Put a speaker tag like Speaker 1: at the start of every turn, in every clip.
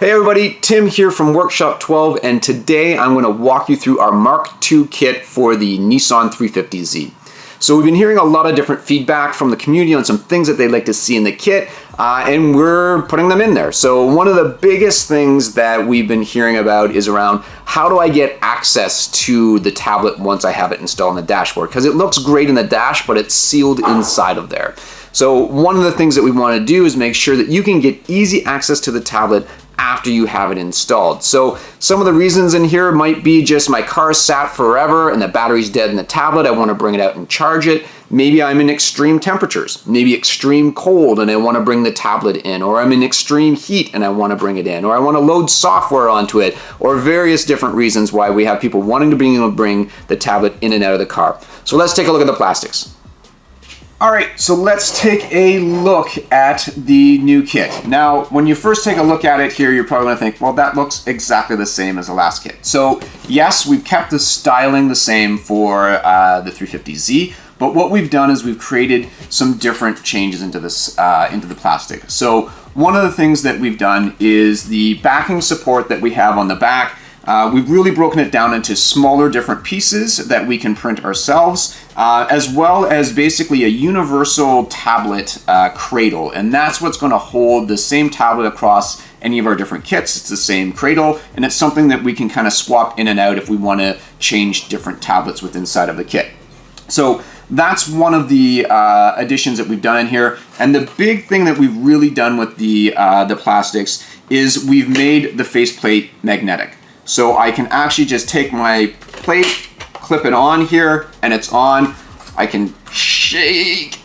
Speaker 1: Hey everybody, Tim here from Workshop 12, and today I'm going to walk you through our Mark II kit for the Nissan 350Z. So we've been hearing a lot of different feedback from the community on some things that they'd like to see in the kit, and we're putting them in there. So one of the biggest things that we've been hearing about is around how do I get access to the tablet once I have it installed on the dashboard? Because it looks great in the dash, but it's sealed inside of there. So one of the things that we want to do is make sure that you can get easy access to the tablet after you have it installed. So some of the reasons in here might be just my car sat forever and the battery's dead in the tablet. I want to bring it out and charge it. Maybe I'm in extreme temperatures, maybe extreme cold, and I want to bring the tablet in, or I'm in extreme heat and I want to bring it in, or I want to load software onto it, or various different reasons why we have people wanting to be able to bring the tablet in and out of the car. So let's take a look at the plastics. All right, so let's take a look at the new kit. Now, when you first take a look at it here, you're probably gonna think, well, that looks exactly the same as the last kit. So yes, we've kept the styling the same for the 350Z, but what we've done is we've created some different changes into this, into the plastic. So one of the things that we've done is the backing support that we have on the back. We've really broken it down into smaller different pieces that we can print ourselves, as well as basically a universal tablet cradle. And that's what's going to hold the same tablet across any of our different kits. It's the same cradle, and it's something that we can kind of swap in and out if we want to change different tablets within inside of the kit. So that's one of the additions that we've done in here. And the big thing that we've really done with the plastics is we've made the faceplate magnetic. So I can actually just take my plate, clip it on here, and it's on. I can shake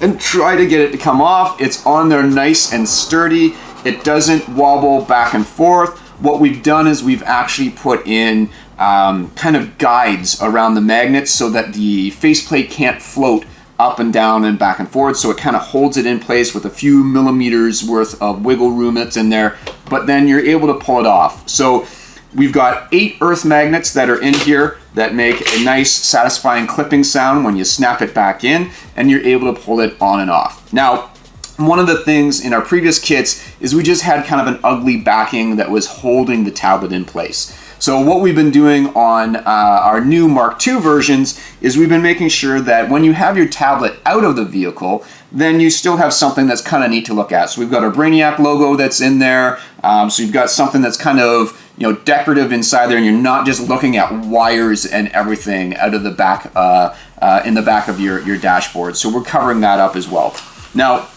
Speaker 1: and try to get it to come off. It's on there nice and sturdy. It doesn't wobble back and forth. What we've done is we've actually put in kind of guides around the magnets so that the faceplate can't float up and down and back and forth, so it kind of holds it in place with a few millimeters worth of wiggle room that's in there, but then you're able to pull it off. So we've got 8 earth magnets that are in here that make a nice satisfying clipping sound when you snap it back in, and you're able to pull it on and off. Now, one of the things in our previous kits is we just had kind of an ugly backing that was holding the tablet in place. So what we've been doing on our new Mark II versions is we've been making sure that when you have your tablet out of the vehicle, then you still have something that's kind of neat to look at. So we've got our Brainiac logo that's in there. So you've got something that's kind of, you know, decorative inside there, and you're not just looking at wires and everything out of the back, in the back of your dashboard. So we're covering that up as well. Now,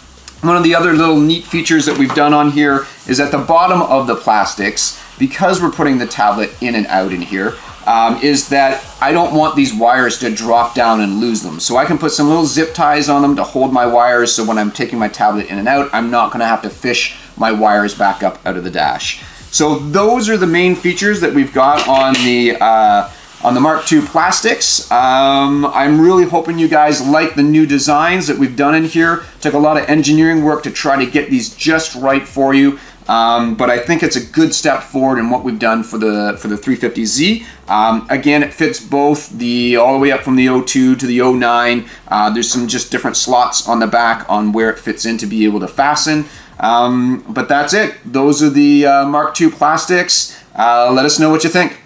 Speaker 1: one of the other little neat features that we've done on here is at the bottom of the plastics, because we're putting the tablet in and out in here, is that I don't want these wires to drop down and lose them. So I can put some little zip ties on them to hold my wires, so when I'm taking my tablet in and out, I'm not gonna have to fish my wires back up out of the dash. So those are the main features that we've got on the Mark II plastics. I'm really hoping you guys like the new designs that we've done in here. Took a lot of engineering work to try to get these just right for you. But I think it's a good step forward in what we've done for the 350Z. Again, it fits both all the way up from the 02 to the 09. There's some just different slots on the back on where it fits in to be able to fasten. But that's it. Those are the Mark II plastics. Let us know what you think.